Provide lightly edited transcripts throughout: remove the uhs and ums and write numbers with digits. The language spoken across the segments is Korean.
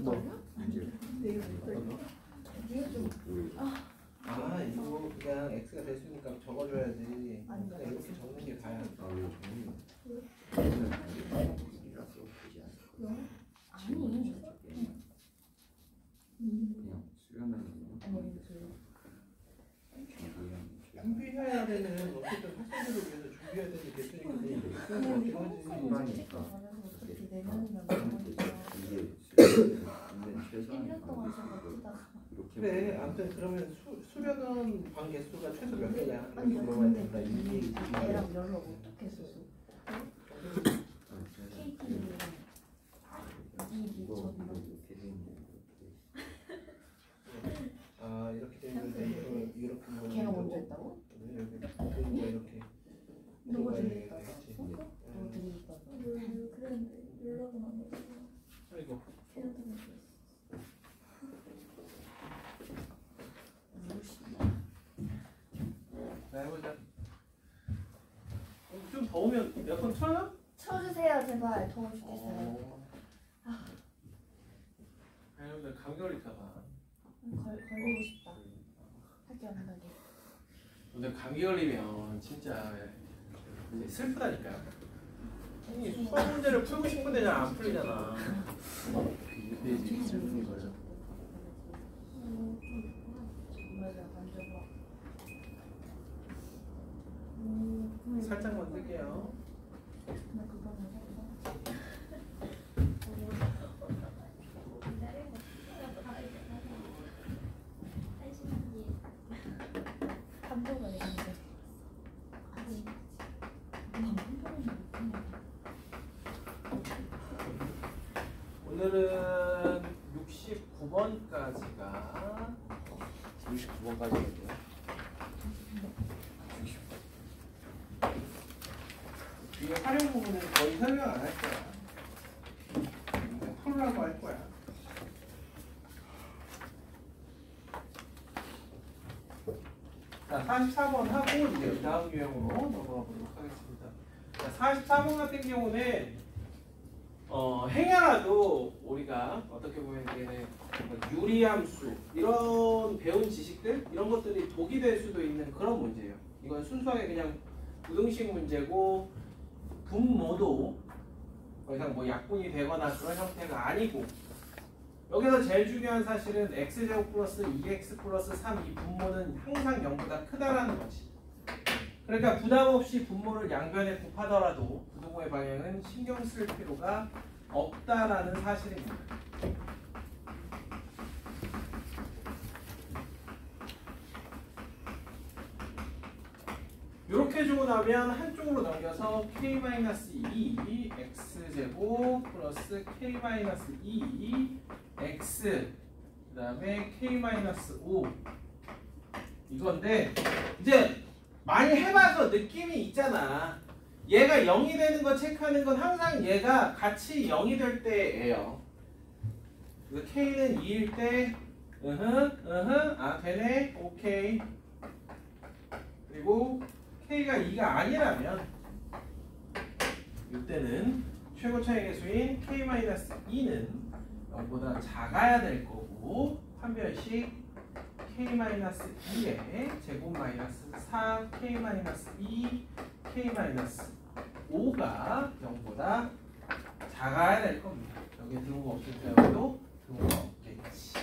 떨려? 내가 떨려? 네가 좀 아 이거 그냥 x가 됐으니까 적어줘야지. 아니, 그냥 이렇게 적는 게 다야. 아니 그냥 수련하는 준비해야 되는 어쨌든 학생들을 위해서 준비해야 되는 개수니까 그냥 그냥 이렇게 우리 하지. 방송에서 어차피 내년이면 먹으니까 이게 1년 동안 제가 뛰다가 그래 아무튼 그러면 수련은 반 개수가 최소 몇 개냐? 아니 이렇게 물어봐야 근데 된다. 얘랑 연락 어떻게 했었어? KT랑 아 이렇게 되는데 이렇게 걔가 먼저 했다고? 이렇게 누가 들어가야 드리겠다고 되겠지. 했어? 누가 드리겠다고? 그랬는데 연락은 안 오고 아이고 걔한테만 줬어. 자 해보자. 좀 더우면 에어컨 틀어요? 쳐주세요 제발 더워 죽겠어요. 아니 감기 걸릴까봐. 걸리고 싶다. 학교 안 가게. 근데 감기 걸리면 진짜 이제 슬프다니까요. 아니 수학 문제를 풀고 싶은데 잘 안 풀리잖아. 슬픈 거죠. 맞아 만져봐. 살짝만 뜰게요. 나 그거는 했어. 감도가 있는데. 오늘은 69번까지가 69번까지 해야 돼요. 뒤에 활용 부분은 거의 설명 안 할 거야. 그냥 풀라고 할 거야. 자, 44번 하고 이제 다음 유형으로 넘어가 보도록 하겠습니다. 자, 44번 같은 경우는 행여라도 우리가 어떻게 보면 얘는 유리함수 이런 배운 지식들 이런 것들이 독이 될 수도 있는 그런 문제예요. 이건 순수하게 그냥 부등식 문제고 분모도 더 이상 뭐 약분이 되거나 그런 형태가 아니고 여기서 제일 중요한 사실은 x제곱 플러스 2x 플러스 3 이 분모는 항상 0보다 크다라는 거지. 그러니까 부담 없이 분모를 양변에 곱하더라도 부등호의 방향은 신경 쓸 필요가 없다라는 사실입니다. 이렇게 주고 나면 한쪽으로 넘겨서 k-2 x제곱 플러스 k-2 x 그 다음에 k-5 이건데 이제 많이 해봐서 느낌이 있잖아. 얘가 0이 되는 거 체크하는 건 항상 얘가 같이 0이 될 때예요. 그래서 k는 2일 때 아 되네 오케이. 그리고 k가 2가 아니라면 이때는 최고 차이 개수인 k-2는 0보다 작아야 될 거고 판별식 k-2의 제곱 마이너스 4 k-2 k-5가 0보다 작아야 될 겁니다. 여기에 등호가 없을 때도 등호가 없겠지.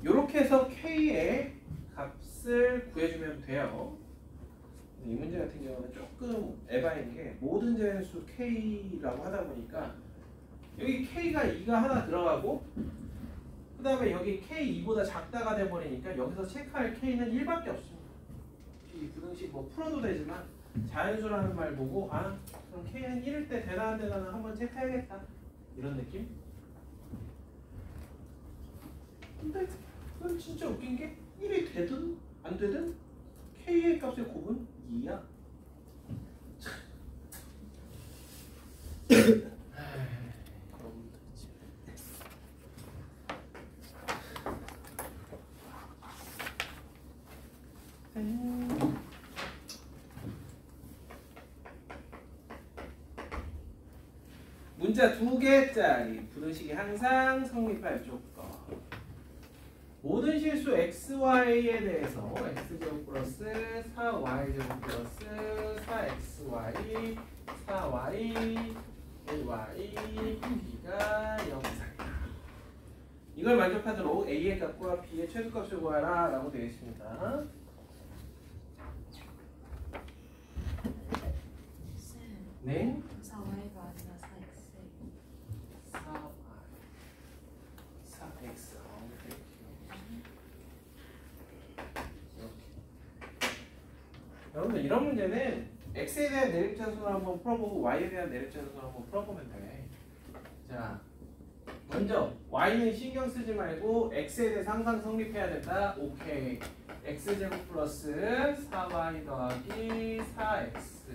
이렇게 해서 k의 값을 구해주면 돼요. 이 문제 같은 경우는 조금 에바인 게 모든 제수 k라고 하다 보니까 여기 k가 2가 하나 들어가고 그 다음에 여기 k2보다 작다가 돼버리니까 여기서 체크할 k는 1밖에 없습니다. 이 부등식 뭐 풀어도 되지만 자연수라는 말 보고 아 그럼 k는 1일 때 되나 안 되나는 한번 체크해야겠다 이런 느낌? 근데 그건 진짜 웃긴 게 1이 되든 안 되든 k의 값의 곱은 2야. 문자 2개짜리 부등식이 항상 성립할 조건. 모든 실수 xy에 대해서 x제곱 플러스 4y제곱 플러스 4xy 4y ay b가 0 이상이다. 이걸 만족하도록 a의 값과 b의 최소값을 구하라 라고 되어 있습니다. 네? 4y가 아니라 4x. 4y 4x 여러분들 이런 문제는 x에 대한 내립차순을 한번 풀어보고 y에 대한 내립차순을 한번 풀어보면 돼. 자, 먼저 y는 신경 쓰지 말고 x에 대해서 항상 성립해야 된다. 오케이. x제곱 플러스 4y 더하기 4x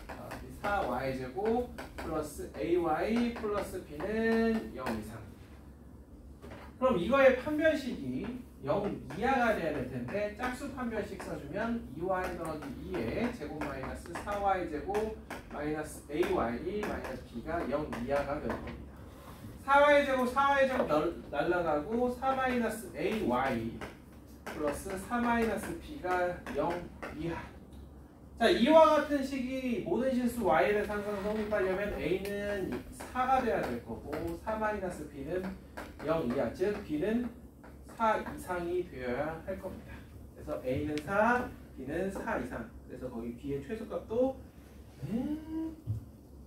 더하기 4y제곱 플러스 ay 플러스 b는 0 이상. 그럼 이거의 판별식이 0 이하가 돼야 될 텐데 짝수 판별식 써주면 2y 더하기 2에 제곱 마이너스 4y 제곱 마이너스 ay 마이너스 b가 0 이하가 될 겁니다. 4y 제곱 4y 제곱 날라가고 4 마이너스 ay 플러스 4 마이너스 b가 0 이하. 자, 이와 같은 식이 모든 실수 y에 대해서 항상 성립하려면 a는 4가 돼야 될 거고 4 마이너스 b는 0 이하, 즉 b는 4 이상이 되어야 할 겁니다. 그래서 a는 4, b는 4 이상. 그래서 거기 b의 최소값도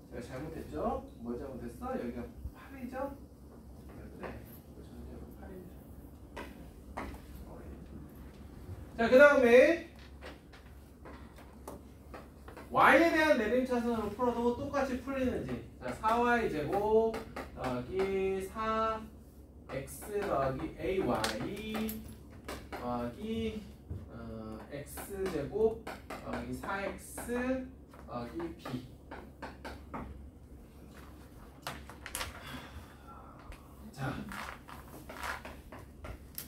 제가 잘못했죠? 뭘 잘못했어? 여기가 8이죠? 그래, 전체로 8이죠. 자, 그 다음에 y에 대한 내림차순으로 풀어도 똑같이 풀리는지. 자, 4y 제곱 더하기 4x 더하기 ay 더하기 x 제곱 더하기 4x 더하기 b. 자,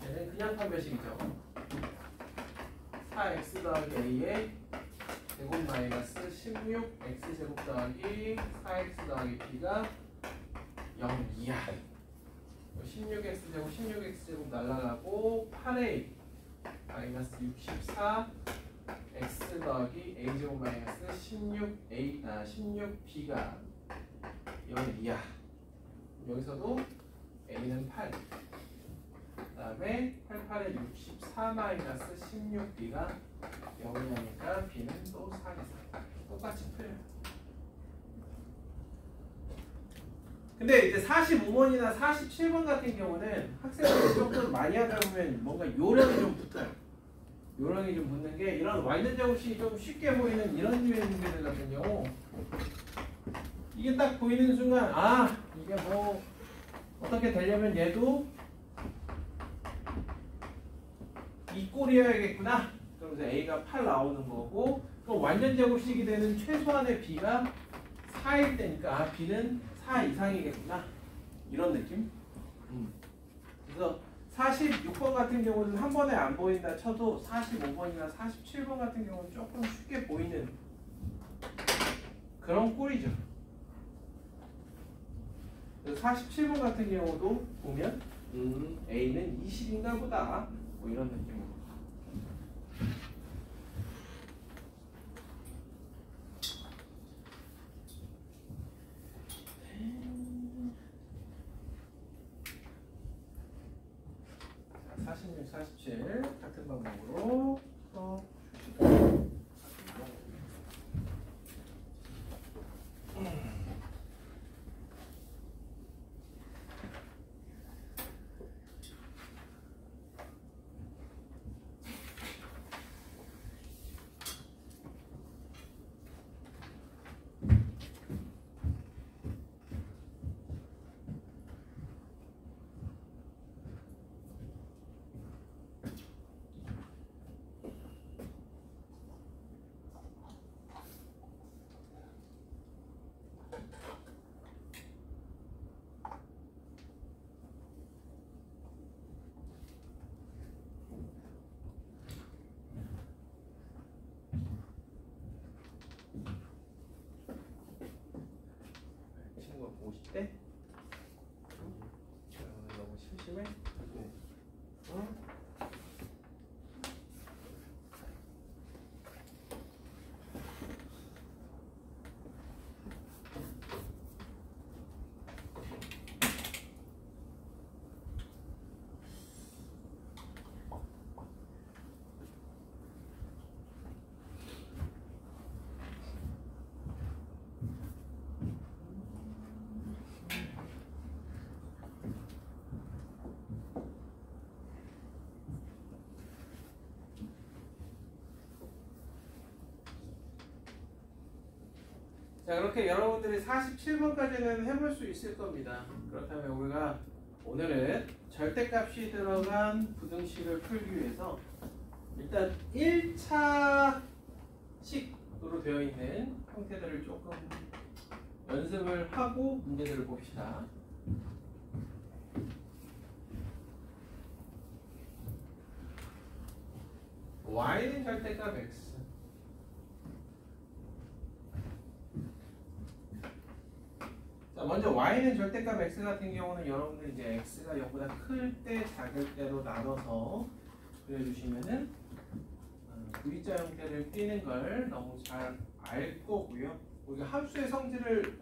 얘는 그냥 판별식이죠. 4x 더하기 a에 제곱 마이너스 16 x 제곱 더하기 4x 더하기 b가 0 이하. 16x 제곱 16x 제곱 날라가고 8a 마이너스 64 x 더하기 a 제곱 마이너스 16b가 0 이하. 여기서도 a는 8. 그 다음에 88에 64 마이너스 16b가 0이니까 b는 또 4 이상. 똑같이 풀려요. 근데 이제 45번이나 47번 같은 경우는 학생들이 조금 많이 하다 보면 뭔가 요령이 좀 붙어요. 요령이 좀 붙는 게 이런 완전 제곱식이 좀 쉽게 보이는 이런 류의 문제들 같은 경우 이게 딱 보이는 순간 아 이게 뭐 어떻게 되려면 얘도 이 꼴이어야겠구나. 그러면서 a가 8 나오는 거고 그럼 완전 제곱식이 되는 최소한의 b가 4일 때니까 아 b는 4 이상이겠구나. 이런 느낌? 그래서 46번 같은 경우는 한 번에 안 보인다 쳐도 45번이나 47번 같은 경우는 조금 쉽게 보이는 그런 꼴이죠. 그래서 47번 같은 경우도 보면 A는 20인가 보다 뭐 이런 느낌으로. 자, 46, 47 같은 방법으로 풀어주시고 50대? 너무 심심해? 네. 어? 자, 그렇게 여러분들이 47번까지는 해볼 수 있을 겁니다. 그렇다면 우리가 오늘은 절대값이 들어간 부등식을 풀기 위해서 일단 1차식으로 되어 있는 형태들을 조금 연습을 하고 문제들을 봅시다. y는 절대값 x. 자, 먼저 y는 절대값 x 같은 경우는 여러분들 이제 x가 0보다 클 때 작을 때로 나눠서 그려주시면은 V자 형태를 띄는 걸 너무 잘 알 거고요. 우리가 함수의 성질을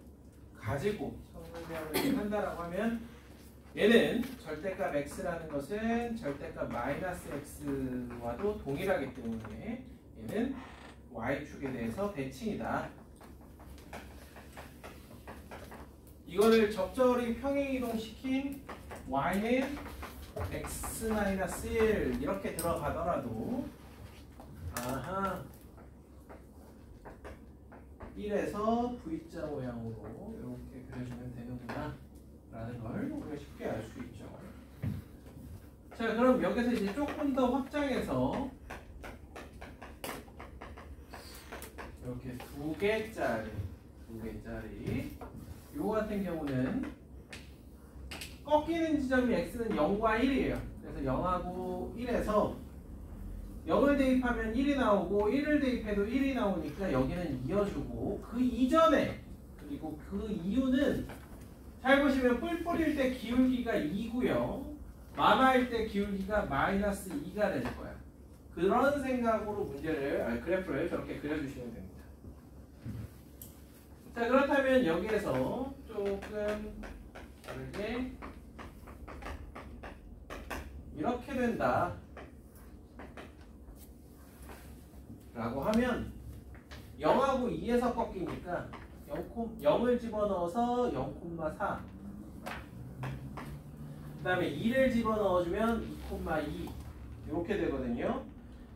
가지고 성질을 한다라고 하면 얘는 절대값 x라는 것은 절대값 마이너스 x와도 동일하기 때문에 얘는 y축에 대해서 대칭이다. 이거를 적절히 평행이동시킨 y는 x-1 이렇게 들어가더라도 아하 1에서 V자 모양으로 이렇게 그려주면 되는구나 라는 걸 우리가 쉽게 알 수 있죠. 자, 그럼 여기서 이제 조금 더 확장해서 이렇게 두 개짜리 요 같은 경우는 꺾이는 지점이 x는 0과 1이에요. 그래서 0하고 1에서 0을 대입하면 1이 나오고 1을 대입해도 1이 나오니까 여기는 이어주고 그 이전에 그리고 그 이유는 잘 보시면 뿔뿔일 때 기울기가 2고요. 마마일 때 기울기가 마이너스 2가 될 거야. 그런 생각으로 그래프를 저렇게 그려주시면 됩니다. 자, 그렇다면 여기에서 조금 다르게 이렇게 된다 라고 하면 0하고 2에서 꺾이니까 0을 집어넣어서 0,4 그 다음에 2를 집어넣어주면 2,2 이렇게 되거든요.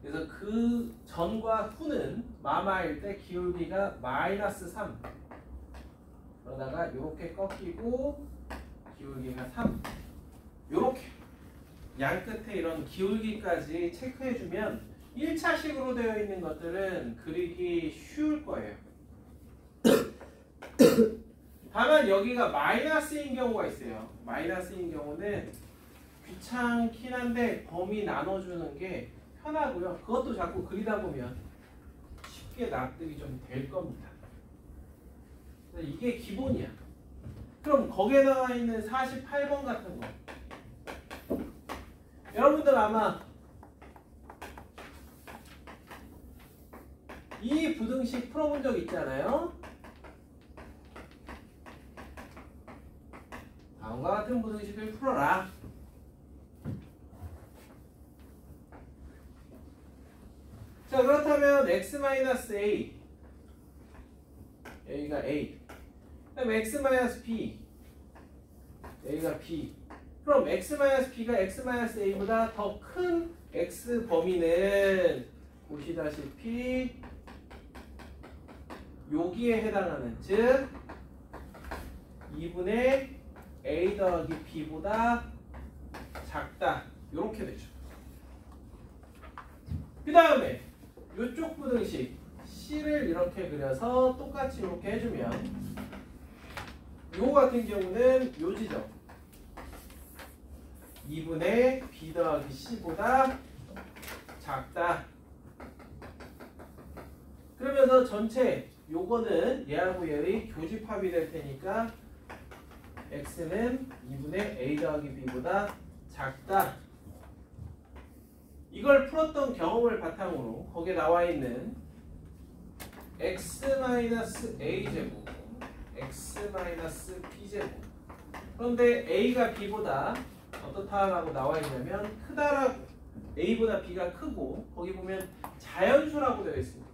그래서 그 전과 후는 마마일 때 기울기가 마이너스 3 그러다가 이렇게 꺾이고 기울기가 3 이렇게 양 끝에 이런 기울기까지 체크해주면 1차식으로 되어 있는 것들은 그리기 쉬울 거예요. 다만 여기가 마이너스인 경우가 있어요. 마이너스인 경우는 귀찮긴 한데 범위 나눠주는 게 편하고요. 그것도 자꾸 그리다 보면 쉽게 납득이 좀 될 겁니다. 이게 기본이야. 그럼 거기에 나와 있는 48번 같은 거 여러분들 아마 이 부등식 풀어본 적 있잖아요. 다음과 같은 부등식을 풀어라. 자, 그렇다면 x-a 여기가 a 그다음 x-b 여기가 b 그럼 x-b가 x-a보다 더 큰 x 범위는 보시다시피 여기에 해당하는 즉 2분의 a 더하기 b보다 작다 이렇게 되죠. 그 다음에 이쪽 부등식 C를 이렇게 그려서 똑같이 이렇게 해주면 요 같은 경우는 요 지점 2분의 b 더하기 c보다 작다. 그러면서 전체 요거는 얘하고 얘의 교집합이 될 테니까 x는 2분의 a 더하기 b보다 작다. 이걸 풀었던 경험을 바탕으로 거기에 나와 있는 x-a제곱, x-b제곱. 그런데 a가 b보다 어떻다라고 나와 있냐면 크다라고, a보다 b가 크고 거기 보면 자연수라고 되어 있습니다.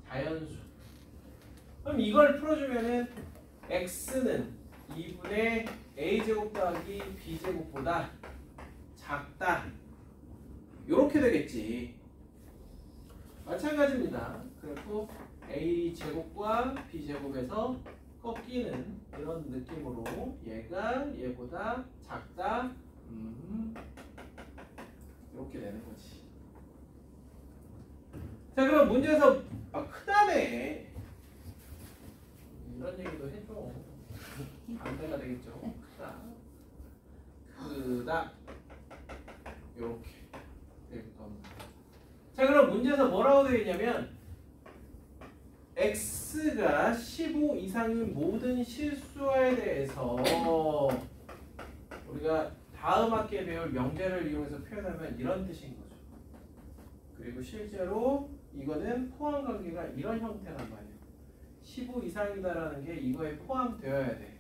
자연수. 그럼 이걸 풀어주면은 x는 2분의 a제곱 더하기 b제곱보다 작다. 요렇게 되겠지. 마찬가지입니다. 그리고 a제곱과 b제곱에서 꺾이는 이런 느낌으로 얘가 얘보다 작다. 이렇게 되는 거지. 자, 그럼 문제에서 크다네 이런 얘기도 해줘. 반대가 되겠죠. 크다 이렇게 될 겁니다. 자, 그럼 문제에서 뭐라고 되어 있냐면 x가 15 이상인 모든 실수에 대해서 우리가 다음 학기에 배울 명제를 이용해서 표현하면 이런 뜻인 거죠. 그리고 실제로 이거는 포함관계가 이런 형태란 말이에요. 15 이상이다라는 게 이거에 포함되어야 돼.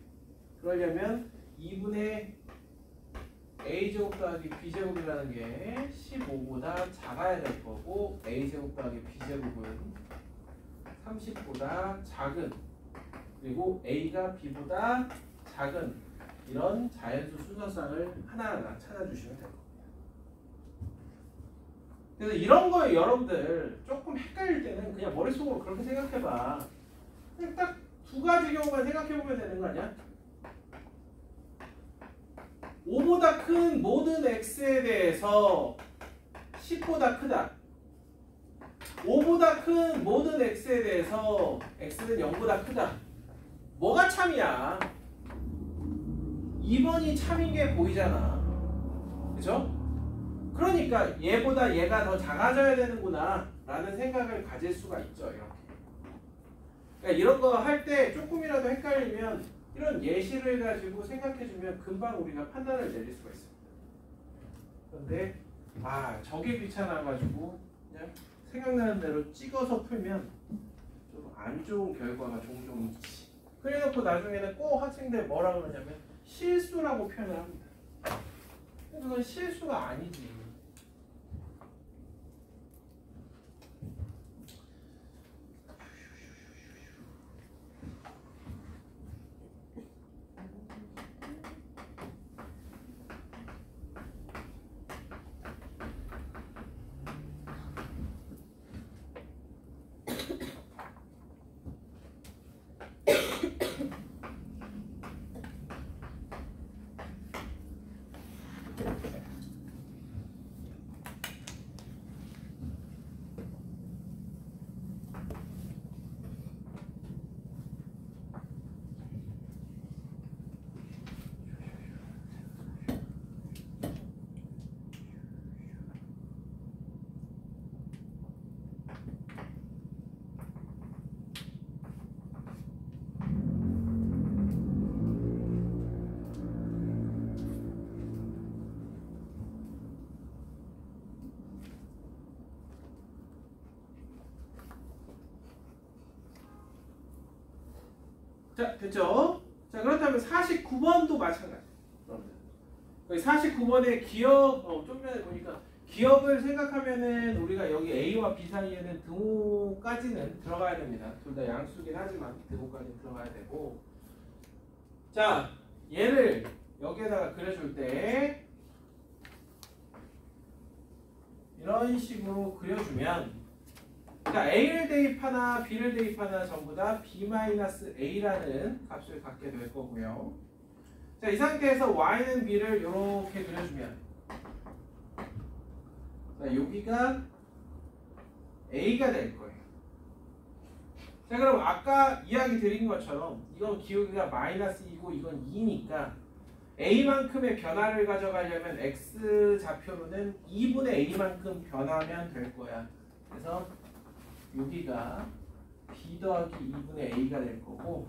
그러려면 2분의 a제곱 더하기 b제곱이라는 게 15보다 작아야 될 거고 a제곱 더하기 b제곱은 30보다 작은, 그리고 a가 b보다 작은 이런 자연수 순서상을 하나하나 찾아주시면 될 겁니다. 그래서 이런 거에 여러분들 조금 헷갈릴 때는 그냥 머릿속으로 그렇게 생각해봐. 그냥 딱 두 가지 경우만 생각해보면 되는 거 아니야? 5보다 큰 모든 x에 대해서 10보다 크다. 5보다 큰 모든 x에 대해서 x는 0보다 크다. 뭐가 참이야? 2번이 참인 게 보이잖아. 그죠? 그러니까 얘보다 얘가 더 작아져야 되는구나 라는 생각을 가질 수가 있죠. 이렇게. 그러니까 이런 거 할 때 조금이라도 헷갈리면 이런 예시를 가지고 생각해주면 금방 우리가 판단을 내릴 수가 있습니다. 그런데 저게 귀찮아가지고 그냥 생각나는 대로 찍어서 풀면 좀 안 좋은 결과가 종종 있지. 그래놓고 나중에는 꼭 학생들 뭐라 그러냐면 실수라고 표현을 합니다. 그건 실수가 아니지. 자, 됐죠? 자, 그렇다면 49번도 마찬가지. 여기 49번의 기억, 좀 전에 보니까 기억을 생각하면은 우리가 여기 A와 B 사이에는 등호까지는 들어가야 됩니다. 둘 다 양수긴 하지만 등호까지는 들어가야 되고. 자, 얘를 여기에다가 그려줄 때 이런 식으로 그려주면, 자, A를 대입하나 B를 대입하나 전부 다 B-A라는 값을 갖게 될 거고요. 자, 이 상태에서 Y는 B를 이렇게 그려주면, 자, 여기가 A가 될 거예요. 자, 그럼 아까 이야기 드린 것처럼 이건 기울기가 -2고 이건 2니까 A만큼의 변화를 가져가려면 X 좌표로는 2분의 A만큼 변하면 될 거야. 그래서 여기가 B 더하기 2분의 A가 될 거고,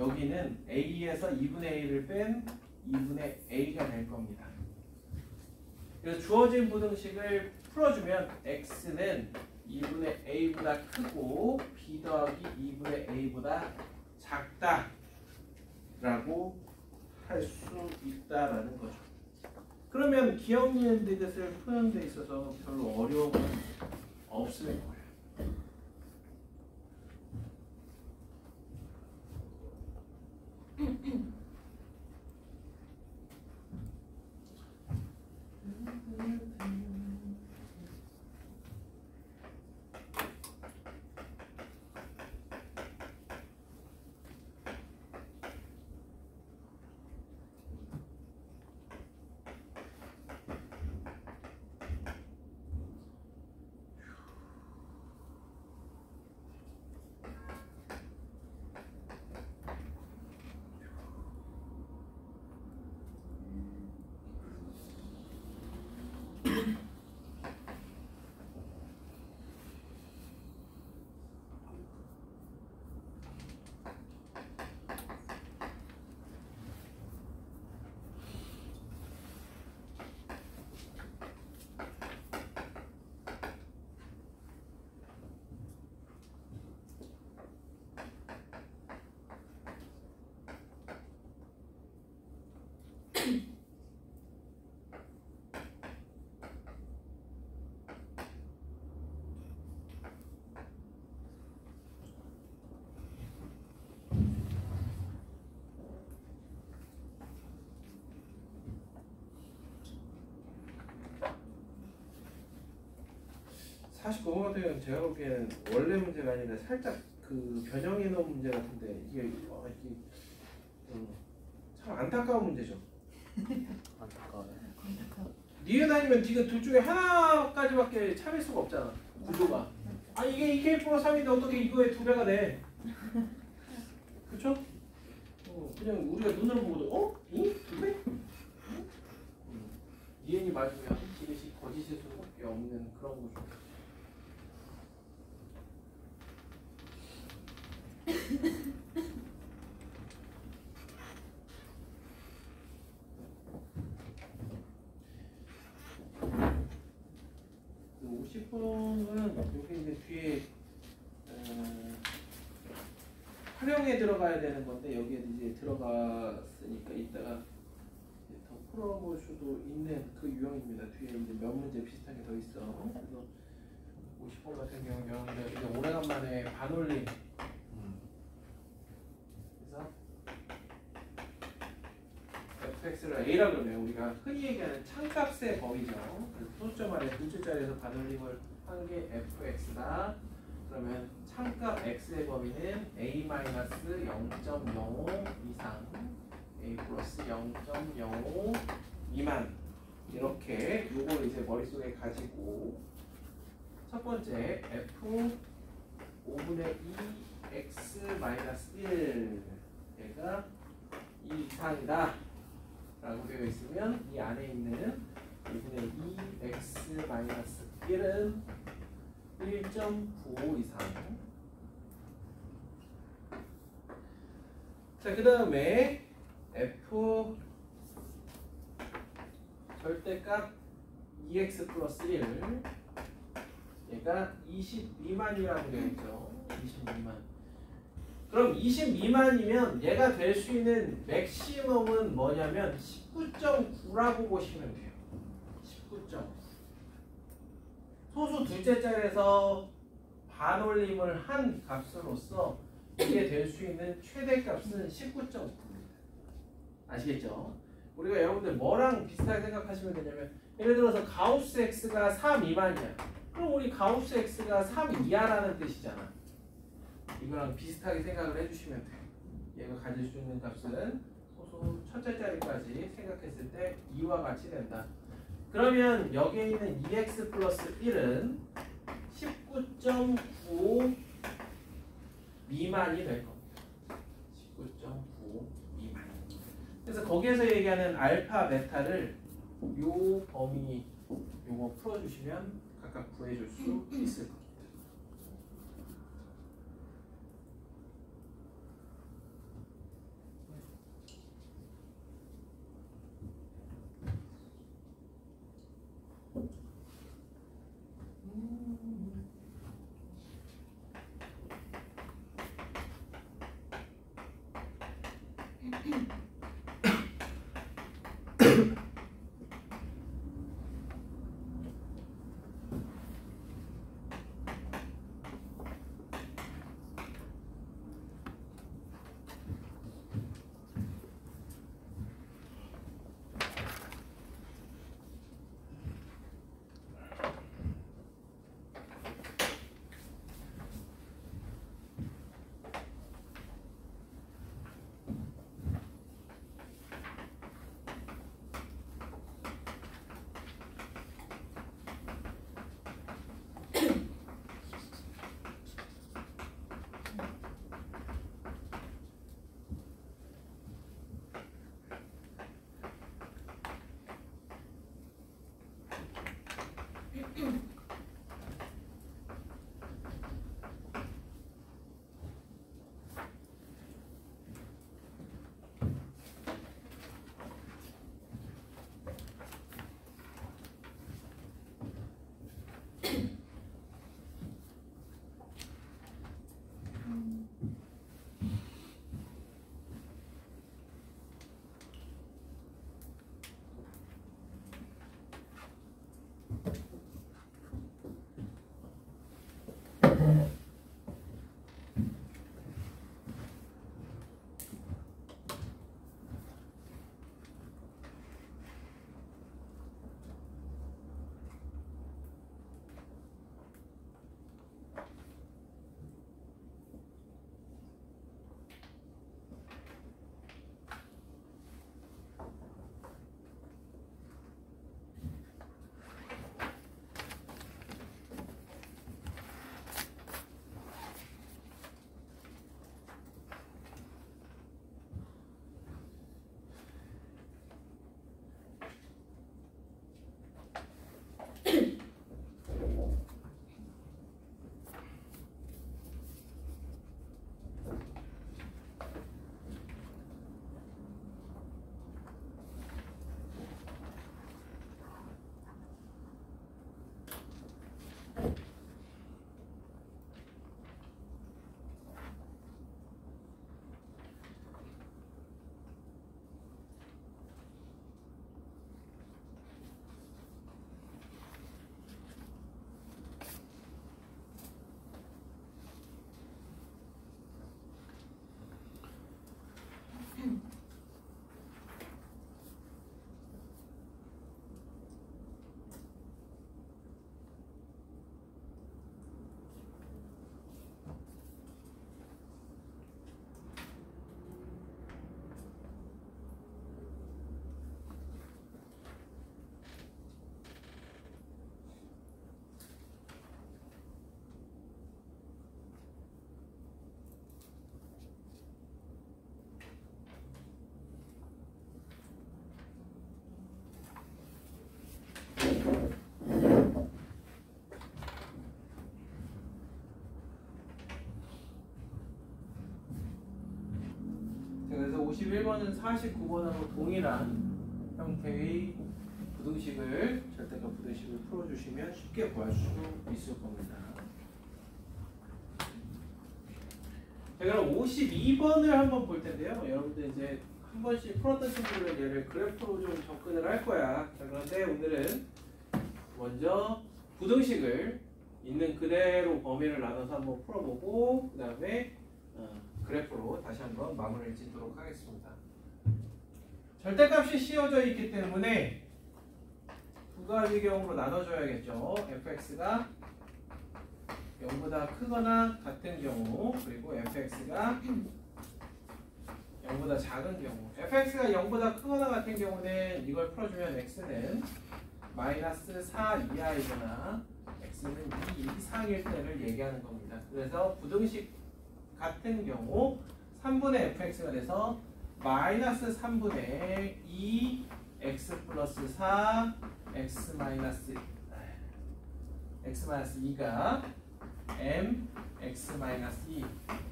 여기는 A에서 2분의 A를 뺀 2분의 A가 될 겁니다. 그래서 주어진 부등식을 풀어주면 X는 2분의 A보다 크고 B 더하기 2분의 A보다 작다 라고 할 수 있다라는 거죠. 그러면 기억 니은 디귿을 푸는 데 있어서 별로 어려움은 없을 거예요. 사실 그거 같은 경우는 제가 보기에는 원래 문제가 아니라 살짝 그 변형해 놓은 문제 같은데 이게 참 안타까운 문제죠. 안타까워요. 니은 아니면 디귿 둘 중에 하나까지밖에 참을 수가 없잖아. 구조가. 아 이게 2K 플러스 3인데 어떻게 이거의 2배가 돼? 그쵸? 그냥 우리가 눈으로 보고도 이? 2배? 니은이 맞으면 디귿이 거짓일 수밖에 없는 그런 거죠. 그 50번은 여기 이제 뒤에 활용에 들어가야 되는 건데 여기에 이제 들어갔으니까 이따가 더 풀어볼 수도 있는 그 유형입니다. 뒤에 이제 몇 문제 비슷한 게 더 있어. 그래서 50번 같은 경우는 여러분들 이제 오래간만에 반올림. 그래서 fx를 a라고 그러면 우리가 흔히 얘기하는 창값의 법이죠. 그래서 소수점 아래 두 줄짜리에서 반올림을 한 게 fx다. 그러면 창값 x의 범위는 a-0.05 이상, a 플러스 0.05 미만 이렇게 요걸 이제 머릿속에 가지고 첫 번째 f 5분의 2 x 마이너스 1 얘가 2 이상이다 라고 되어 있으면 이 안에 있는 5분의 2 x 마이너스 1은 1.95 이상. 자, 그 다음에 f 절대값 2x 플러스 1 얘가 20 미만이라고 되어 있죠. 20 미만. 그럼 20 미만이면 얘가 될 수 있는 맥시멈은 뭐냐면 19.9라고 보시면 돼요. 19.9. 소수 둘째 짤에서 반올림을 한 값으로서 이게 될 수 있는 최대값은 19.9입니다. 아시겠죠? 우리가 여러분들 뭐랑 비슷하게 생각하시면 되냐면 예를 들어서 가우스 x가 4 미만이야. 그럼 우리 가우스 x가 3 이하라는 뜻이잖아. 이거랑 비슷하게 생각을 해주시면 돼요. 얘가 가질 수 있는 값은 소수 첫째 자리까지 생각했을 때 2와 같이 된다. 그러면 여기에 있는 2x 플러스 1은 19.9 미만이 될 겁니다. 19.9 미만. 그래서 거기에서 얘기하는 알파, 베타를 요 범위 요거 풀어주시면 각각 구해줄 수 있을 겁니다. 그래서 51번은 49번하고 동일한 형태의 부등식을 절대값 부등식을 풀어주시면 쉽게 구할 수 있을 겁니다. 자, 그럼 52번을 한번 볼 텐데요. 여러분들 이제 한 번씩 풀었던 친구들은 얘를 그래프로 좀 접근을 할 거야. 자, 그런데 오늘은 먼저 부등식을 있는 그대로 범위를 나눠서 한번 풀어보고 그 다음에 그래프로 다시 한번 마무리를 짓도록 하겠습니다. 절대값이 씌워져 있기 때문에 두 가지 경우로 나눠줘야겠죠. fx가 0보다 크거나 같은 경우, 그리고 fx가 0보다 작은 경우. fx가 0보다 크거나 같은 경우는 이걸 풀어주면 x는 마이너스 4 이하이거나 x는 2 이상일 때를 얘기하는 겁니다. 그래서 부등식 같은 경우 3분의 fx가 돼서 마이너스 3분의 2 x 플러스 4 x 마이너스 2가 m x 마이너스 2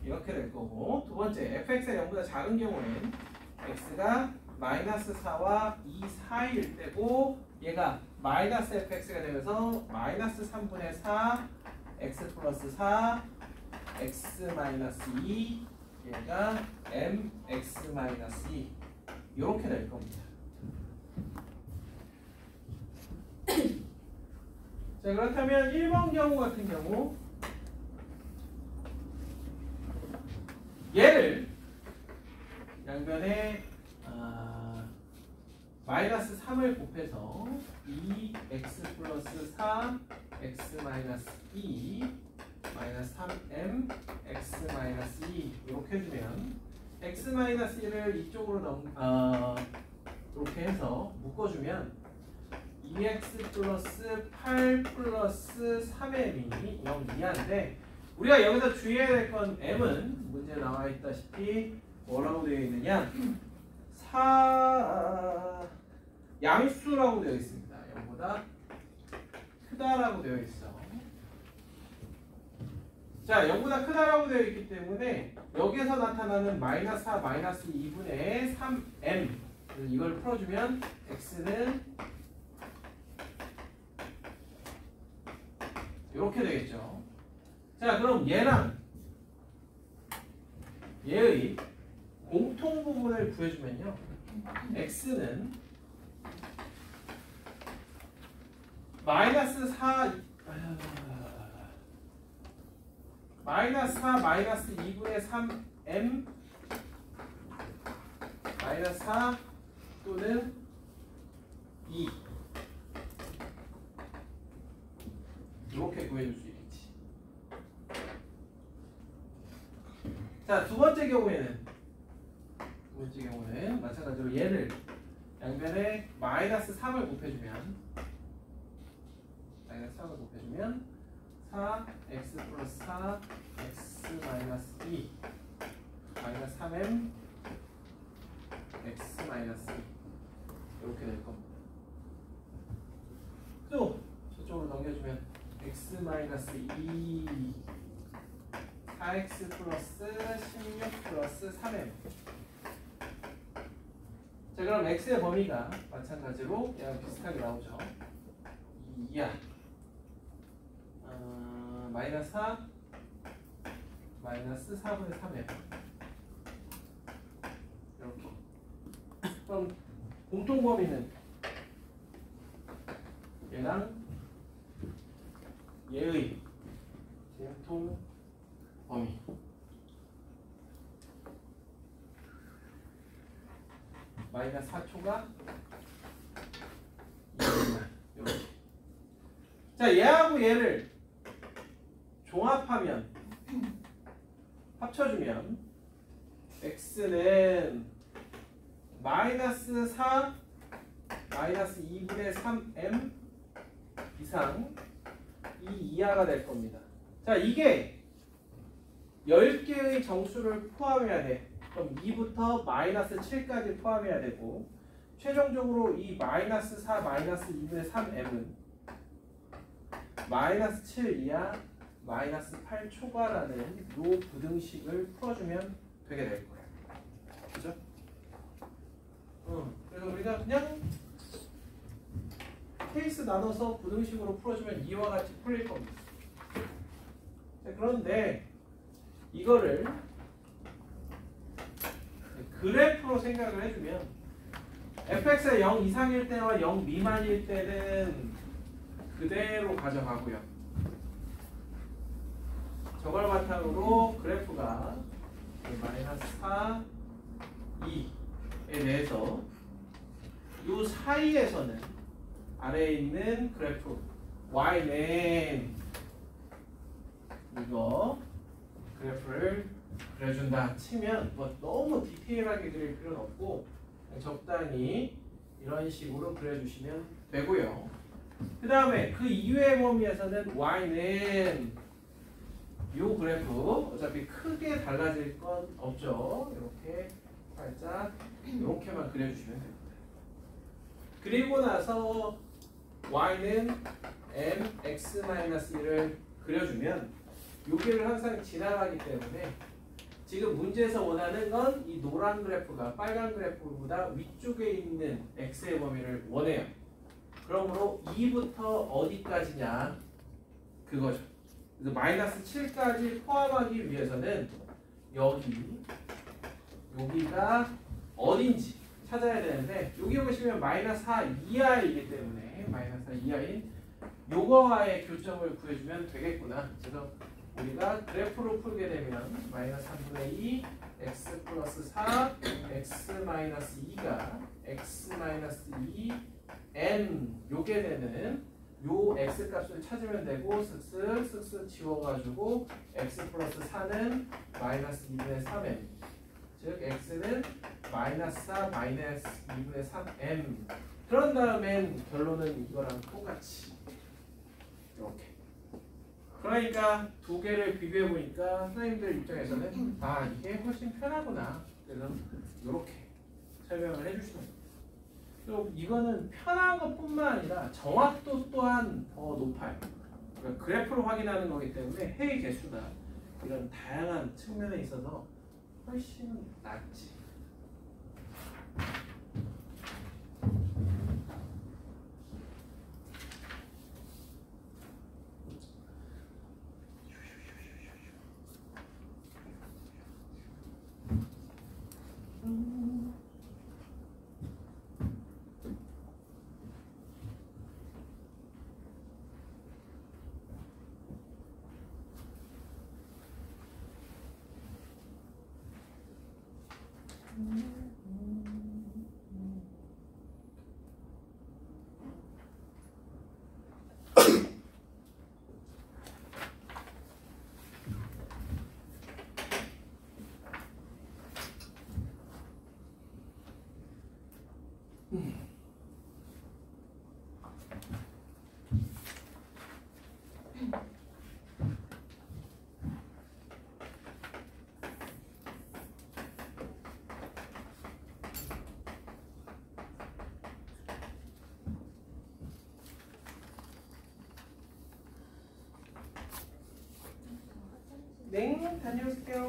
이렇게 될 거고, 두 번째 fx가 0보다 작은 경우엔 x가 마이너스 4와 2 사이일 때고 얘가 마이너스 fx가 되면서 마이너스 3분의 4 x 플러스 4 x 마이너스 2 얘가 mx-2 이렇게 될 겁니다. 자, 그렇다면 1번 경우 같은 경우 얘를 양변에 마이너스 3을 곱해서 2x 플러스 4 x 마이너스 2 마이너스 3m x 마이너스 2 이렇게 해주면 x 마이너스 1을 이쪽으로 이렇게 해서 묶어주면 2x 플러스 8 플러스 3m이 0 이하인데 우리가 여기서 주의해야 될 건 m은 문제에 나와 있다시피 뭐라고 되어 있느냐 양수라고 되어 있습니다. 0보다 크다라고 되어 있어. 자, 0보다 크다라고 되어 있기 때문에 여기에서 나타나는 마이너스 4 마이너스 2분의 3m 이걸 풀어주면 x는 이렇게 되겠죠. 자, 그럼 얘랑 얘의 공통 부분을 구해주면요 x는 마이너스 4 마이너스 2분의 3m 마이너스 4 또는 2 이렇게 구해줄 수 있겠지. 자, 두 번째 경우에는 마찬가지로 얘를 양변에 마이너스 3을 곱해주면 4x 플러스 4 x 마이너스 2 마이너스 3m x 마이너스 2 이렇게 될 겁니다. 또 저쪽으로 넘겨주면 x 마이너스 2 4x 플러스 16 플러스 3m. 자, 그럼 x의 범위가 마찬가지로 얘랑 비슷하게 나오죠. 2야 마이너스 4 마이너스 4분의 3m 이렇게. 그럼 공통 범위는 얘랑 얘의 공통 범위 마이너스 4초가 2분의 이렇게. 자, 얘하고 얘를 종합하면 합쳐주면 x는 마이너스 4 마이너스 2분의 3m 이상 2 이하가 될 겁니다. 자, 이게 10개의 정수를 포함해야 돼. 그럼 2부터 마이너스 7까지 포함해야 되고 최종적으로 이 마이너스 4 마이너스 2분의 3m은 마이너스 7 이하 마이너스 8 초과라는 요 부등식을 풀어주면 되게 될 거예요. 그죠? 그래서 우리가 그냥 케이스 나눠서 부등식으로 풀어주면 이와 같이 풀릴 겁니다. 자, 그런데 이거를 그래프로 생각을 해주면 fx가 0 이상일 때와 0 미만일 때는 그대로 가져가고요. 저걸 바탕으로 그래프가 마이너스 4, 2에 대해서 이 사이에서는 아래에 있는 그래프 y는 이거 그래프를 그려준다 치면 뭐 너무 디테일하게 그릴 필요는 없고 적당히 이런 식으로 그려주시면 되고요. 그 다음에 그 이외의 범위에서는 y는 이 그래프 어차피 크게 달라질 건 없죠. 이렇게 살짝 이렇게만 그려주시면 됩니다. 그리고 나서 y는 mx-1을 그려주면 여기를 항상 지나가기 때문에 지금 문제에서 원하는 건 이 노란 그래프가 빨간 그래프보다 위쪽에 있는 x의 범위를 원해요. 그러므로 2부터 어디까지냐 그거죠. 그래서 마이너스 7까지 포함하기 위해서는 여기가 어딘지 찾아야 되는데 여기 보시면 마이너스 4 이하이기 때문에 마이너스 4 이하인 요거와의 교점을 구해주면 되겠구나. 그래서 우리가 그래프로 풀게 되면 마이너스 3분의 2 x 플러스 4 x 마이너스 2가 x 마이너스 2 n 요게 되는 요 x 값을 찾으면 되고 쓱쓱 지워가지고 x 플러스 4는 마이너스 2분의 3m 즉 x는 마이너스 4 마이너스 2분의 3m 그런 다음엔 결론은 이거랑 똑같이 이렇게 그러니까 두 개를 비교해 보니까 선생님들 입장에서는 아 이게 훨씬 편하구나 그래서 이렇게 설명을 해주시는 거예요. 그리고 이거는 편한 것뿐만 아니라 정확도 또한 더 높아요. 그러니까 그래프로 확인하는 거기 때문에 해의 개수나 이런 다양한 측면에 있어서 훨씬 낫지. 네, 다녀올게요.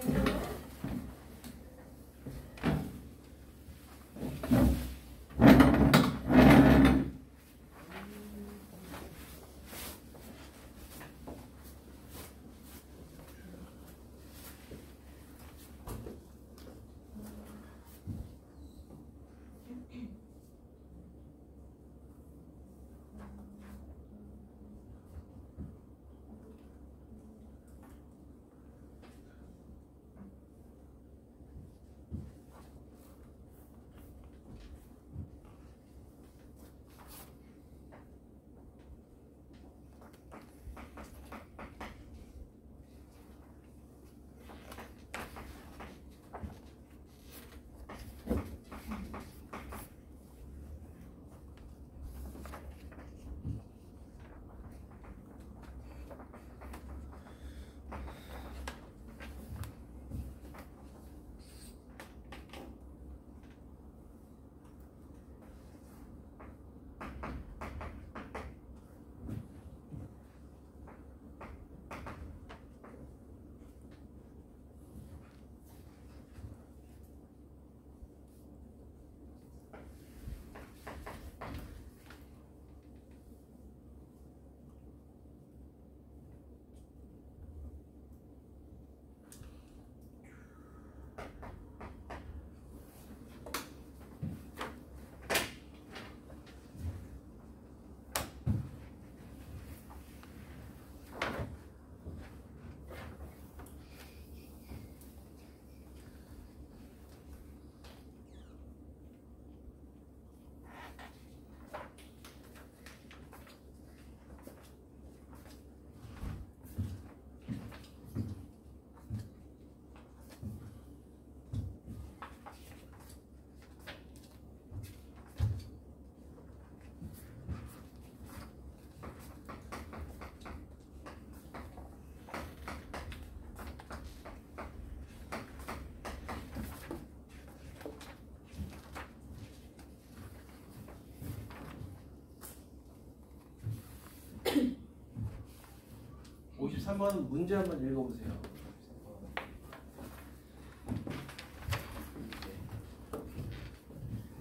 한번 문제 한번 읽어보세요.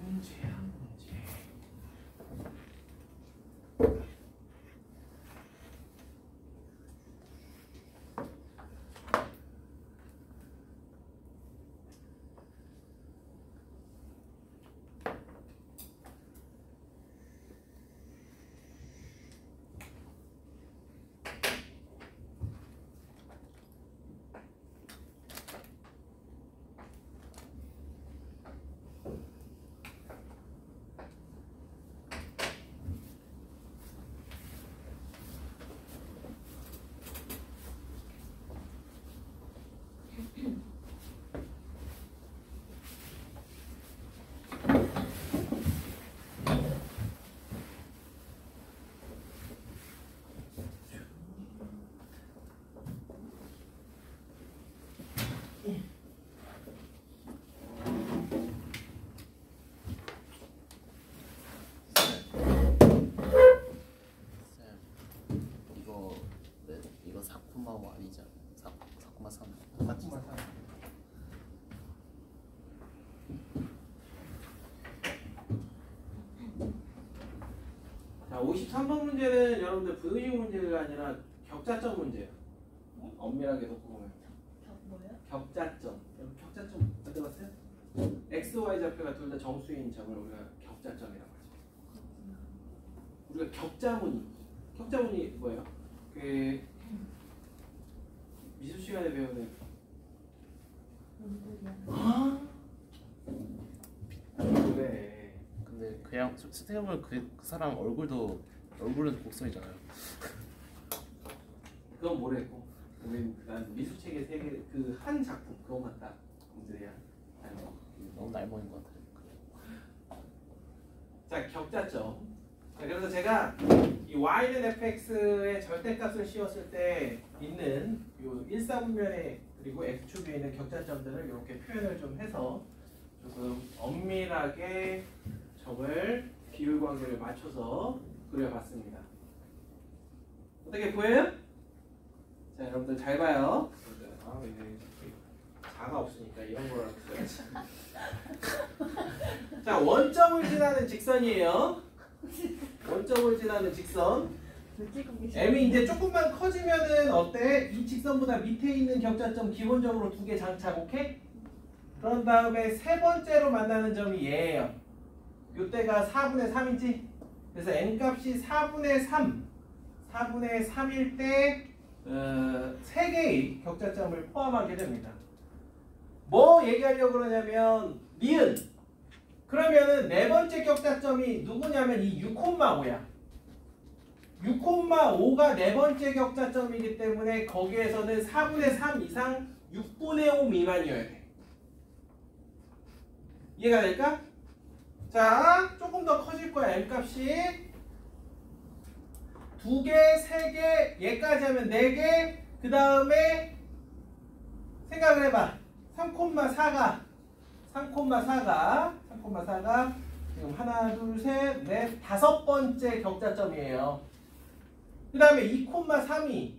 문제야 문제. 53번 문제는 여러분들 부등식 문제가 아니라 격자점 문제예요. 엄밀하게 놓고 보면 뭐예요? 격자점. 여러분 격자점 안 들어봤어요? x, y 좌표가 둘 다 정수인 점을 우리가 격자점이라고 하죠. 우리가 격자무늬 뭐예요? 그 미술 시간에 배우는 그래. 근데 그냥 생각해보면 그 사람 얼굴은 곡선이잖아요. 그건 모르겠고 우린 난 미술책의 세계 그 한 작품 그거만 딱 공들이야. 너무 날먹인 것 같아요. 자, 격자점. 자, 그래서 제가 이 y는 fx의 절대값을 씌웠을 때 있는 요 1사분면에 그리고 x축에 있는 격자점들을 이렇게 표현을 좀 해서 조금 엄밀하게 점을 비율 관계를 맞춰서 그려봤습니다. 어떻게 보여요? 자, 여러분들 잘 봐요. 아, 이제 자가 없으니까 이런 거라도 써야지. 자, 원점을 지나는 직선이에요. 원점을 지나는 직선. m이 이제 조금만 커지면은 어때? 이 직선보다 밑에 있는 격자점 기본적으로 2개 장착, 오케이? 그런 다음에 세 번째로 만나는 점이 얘예요. 이때가 4분의 3이지? 그래서 n 값이 4분의 3일 때 3개의 격자점을 포함하게 됩니다. 뭐 얘기하려고 그러냐면 니은. 그러면은 네 번째 격자점이 누구냐면 이 6,5야. 6,5가 네 번째 격자점이기 때문에 거기에서는 4분의 3 이상 6분의 5 미만이어야 돼. 이해가 될까? 자, 조금 더 커질 거야. m 값이 2개, 3개, 얘까지 하면 4개. 그 다음에 생각을 해봐. 3,4가 지금 하나, 둘, 셋, 넷, 5번째 격자점이에요. 그 다음에 2,3이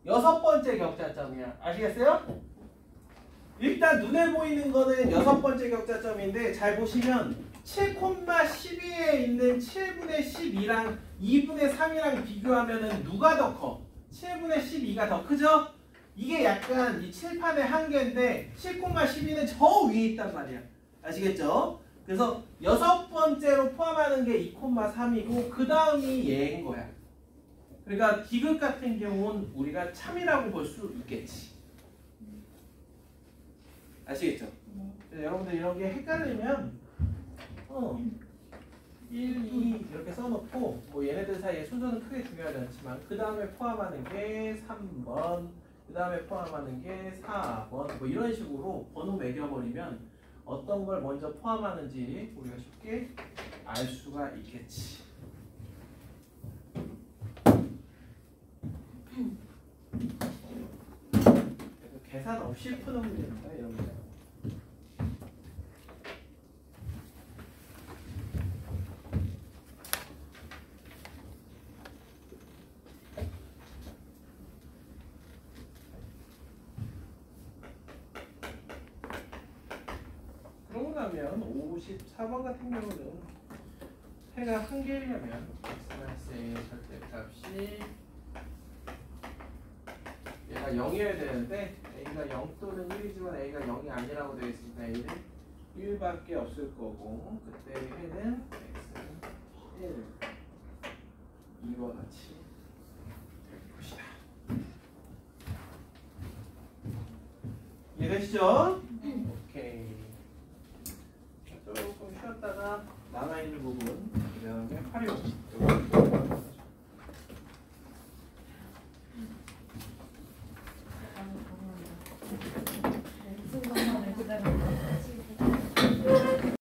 6번째 격자점이야. 아시겠어요? 일단 눈에 보이는 거는 6번째 격자점인데 잘 보시면 7,12에 있는 7분의 12랑 2분의 3이랑 비교하면은 누가 더 커? 7분의 12가 더 크죠? 이게 약간 이 칠판의 한계인데 7,12는 저 위에 있단 말이야. 아시겠죠? 그래서 6번째로 포함하는 게 2,3이고 그 다음이 얘인 거야. 그러니까 디귿 같은 경우는 우리가 참이라고 볼 수 있겠지. 아시겠죠? 여러분들 이런 게 헷갈리면 1, 2 이렇게 써놓고 뭐 얘네들 사이에 순서는 크게 중요하지 않지만 그 다음에 포함하는 게 3번 그 다음에 포함하는 게 4번 뭐 이런 식으로 번호 매겨버리면 어떤 걸 먼저 포함하는지 우리가 쉽게 알 수가 있겠지. 계산 없이 푸는 문제입니다. 이런 문제. 그러고 나면 54번 같은 경우는 해가 한 개이려면 x의 절대값이 얘가 0이어야 되는데 a가 0 또는 1이지만 a가 0이 아니라고 되어 있으니까 a는 1밖에 없을 거고 그때 해는 x는 1 2와 같이 될 것이다. 이해되시죠? 오케이. 조금 쉬었다가 남아있는 부분 그 다음에 활용